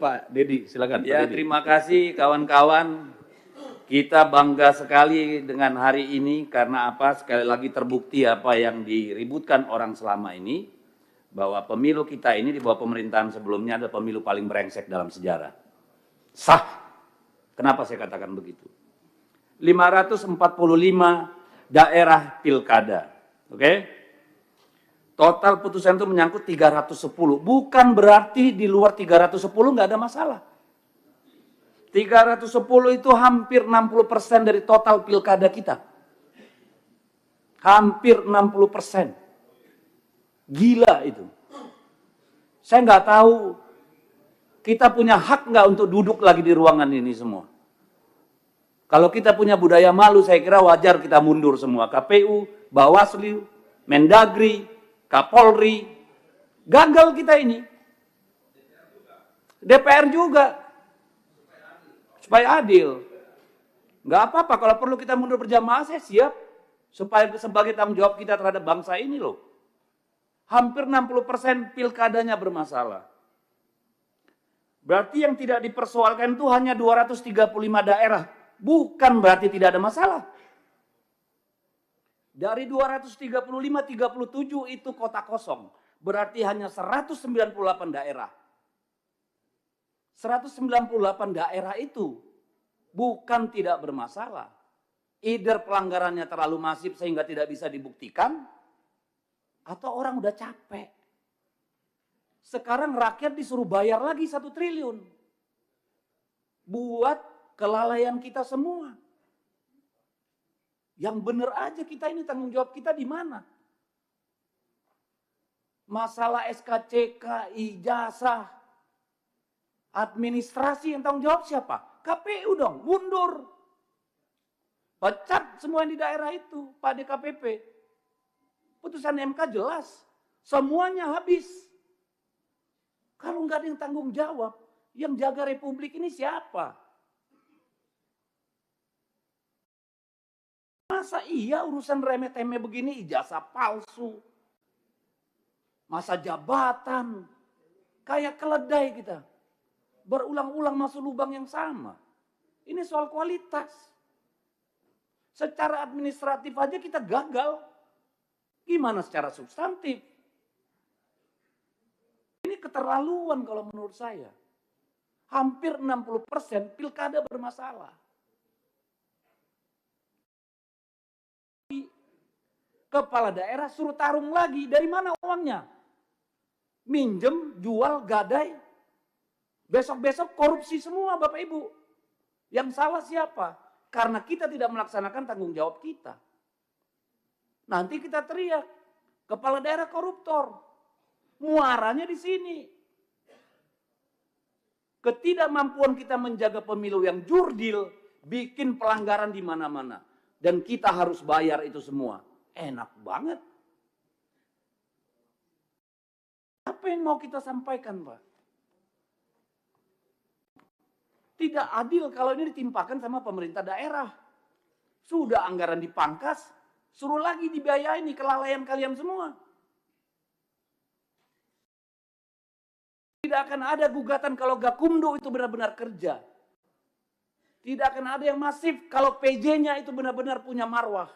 Pak Dedi, silakan. Ya, Pak Dedi. terima kasih kawan-kawan. Kita bangga sekali dengan hari ini karena apa? Sekali lagi terbukti apa yang diributkan orang selama ini, bahwa pemilu kita ini di bawah pemerintahan sebelumnya adalah pemilu paling brengsek dalam sejarah. Sah. Kenapa saya katakan begitu? 545 daerah pilkada. Oke? Total putusan itu menyangkut 310. Bukan berarti di luar 310 nggak ada masalah. 310 itu hampir 60% dari total pilkada kita. Hampir 60%. Gila itu. Saya nggak tahu kita punya hak nggak untuk duduk lagi di ruangan ini semua. Kalau kita punya budaya malu, saya kira wajar kita mundur semua. KPU, Bawaslu, Mendagri, Kapolri, gagal kita ini. DPR juga. Supaya adil. Nggak apa-apa, kalau perlu kita mundur berjamaah, saya siap. Supaya sebagai tanggung jawab kita terhadap bangsa ini loh. Hampir 60% pilkadanya bermasalah. Berarti yang tidak dipersoalkan itu hanya 235 daerah. Bukan berarti tidak ada masalah. Dari 235, 37 itu kota kosong. Berarti hanya 198 daerah. 198 daerah itu bukan tidak bermasalah. Either pelanggarannya terlalu masif sehingga tidak bisa dibuktikan, atau orang udah capek. Sekarang rakyat disuruh bayar lagi 1 triliun. Buat kelalaian kita semua. Yang benar aja kita ini tanggung jawab kita di mana? Masalah SKCK, ijazah, administrasi yang tanggung jawab siapa? KPU dong, mundur. Pecat semua yang di daerah itu, Pak DKPP. Putusan MK jelas, semuanya habis. Kalau nggak ada yang tanggung jawab, yang jaga republik ini siapa? Masa iya urusan remeh-temeh begini, ijazah palsu, masa jabatan, kayak keledai kita. Berulang-ulang masuk lubang yang sama. Ini soal kualitas. Secara administratif aja kita gagal. Gimana secara substantif? Ini keterlaluan kalau menurut saya. Hampir 60% pilkada bermasalah. Kepala daerah suruh tarung lagi. Dari mana uangnya? Minjem, jual, gadai. Besok-besok korupsi semua Bapak Ibu. Yang salah siapa? Karena kita tidak melaksanakan tanggung jawab kita. Nanti kita teriak, kepala daerah koruptor. Muaranya di sini. Ketidakmampuan kita menjaga pemilu yang jurdil, bikin pelanggaran di mana-mana. Dan kita harus bayar itu semua. Enak banget. Apa yang mau kita sampaikan, Pak? Tidak adil kalau ini ditimpakan sama pemerintah daerah. Sudah anggaran dipangkas, suruh lagi dibiayai nih kelalaian kalian semua. Tidak akan ada gugatan kalau Gakumdu itu benar-benar kerja. Tidak akan ada yang masif kalau PJ-nya itu benar-benar punya marwah.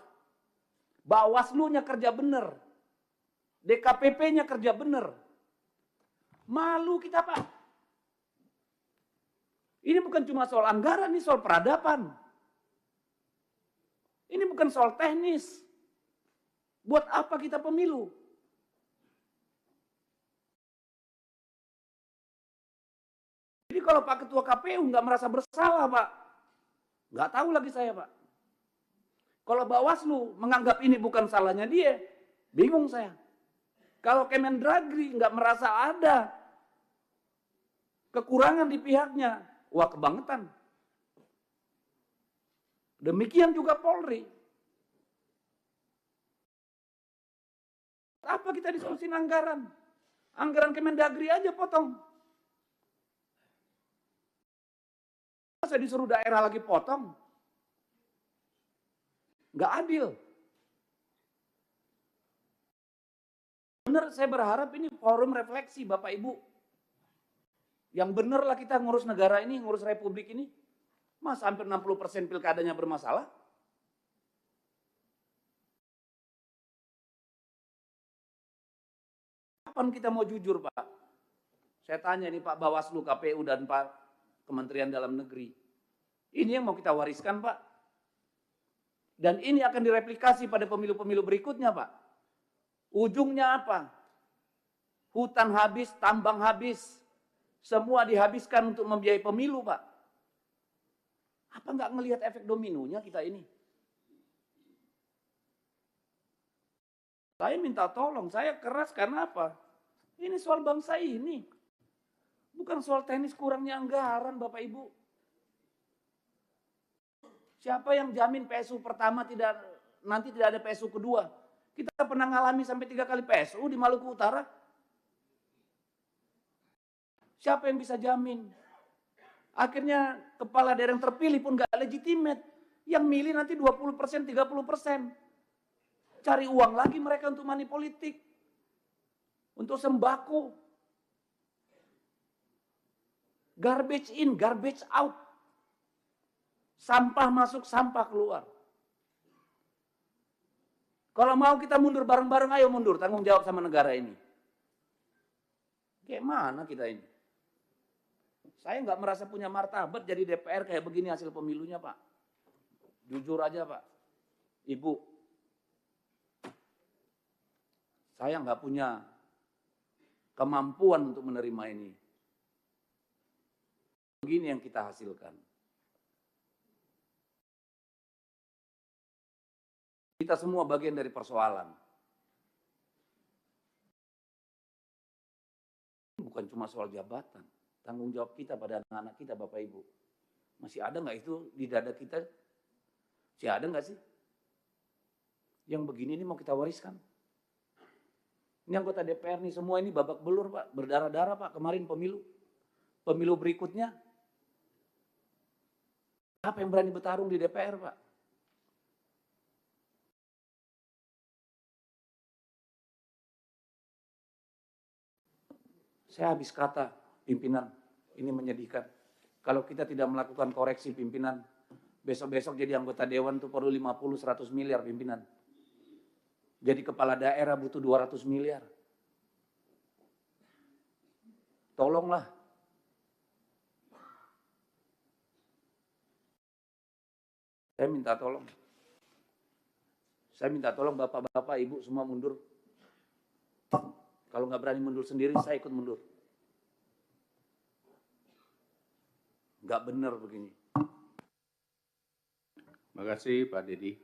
Bawaslu-nya kerja benar. DKPP-nya kerja benar. Malu kita, Pak. Ini bukan cuma soal anggaran, ini soal peradaban. Ini bukan soal teknis. Buat apa kita pemilu? Jadi kalau Pak Ketua KPU nggak merasa bersalah, Pak. Nggak tahu lagi saya, Pak. Kalau Bawaslu menganggap ini bukan salahnya dia, bingung saya. Kalau Kemendagri nggak merasa ada kekurangan di pihaknya, wah kebangetan. Demikian juga Polri. Apa kita diskusin anggaran? Anggaran Kemendagri aja potong. Saya disuruh daerah lagi potong. Nggak adil. Benar, saya berharap ini forum refleksi Bapak Ibu. Yang bener lah kita ngurus negara ini, ngurus republik ini. Masa hampir 60% pilkadanya bermasalah? Kapan kita mau jujur, Pak? Saya tanya nih Pak Bawaslu, KPU, dan Pak Kementerian Dalam Negeri. Ini yang mau kita wariskan, Pak. Dan ini akan direplikasi pada pemilu-pemilu berikutnya, Pak. Ujungnya apa? Hutan habis, tambang habis. Semua dihabiskan untuk membiayai pemilu, Pak. Apa nggak ngelihat efek dominonya kita ini? Saya minta tolong, saya keras karena apa? Ini soal bangsa ini. Bukan soal teknis kurangnya anggaran, Bapak Ibu. Siapa yang jamin PSU pertama nanti tidak ada PSU kedua? Kita pernah ngalami sampai 3 kali PSU di Maluku Utara. Siapa yang bisa jamin? Akhirnya kepala daerah yang terpilih pun gak legitimate. Yang milih nanti 20%, 30%. Cari uang lagi mereka untuk money politik. Untuk sembako. Garbage in, garbage out. Sampah masuk, sampah keluar. Kalau mau kita mundur bareng-bareng, ayo mundur. Tanggung jawab sama negara ini. Kayak mana kita ini? Saya nggak merasa punya martabat jadi DPR kayak begini hasil pemilunya, Pak. Jujur aja, Pak. Ibu, saya nggak punya kemampuan untuk menerima ini. Begini yang kita hasilkan. Kita semua bagian dari persoalan. Bukan cuma soal jabatan. Tanggung jawab kita pada anak-anak kita, Bapak Ibu. Masih ada nggak itu di dada kita? Masih ada nggak sih? Yang begini ini mau kita wariskan. Ini anggota DPR nih, semua ini babak belur, Pak. Berdarah-darah, Pak. Kemarin pemilu. Pemilu berikutnya. Apa yang berani bertarung di DPR, Pak? Saya habis kata, pimpinan, ini menyedihkan. Kalau kita tidak melakukan koreksi pimpinan, besok-besok jadi anggota dewan tuh perlu 50-100 miliar pimpinan. Jadi kepala daerah butuh 200 miliar. Tolonglah. Saya minta tolong. Saya minta tolong bapak-bapak, ibu semua mundur. Kalau nggak berani mundur sendiri, saya ikut mundur. Nggak benar begini. Terima kasih Pak Dedi.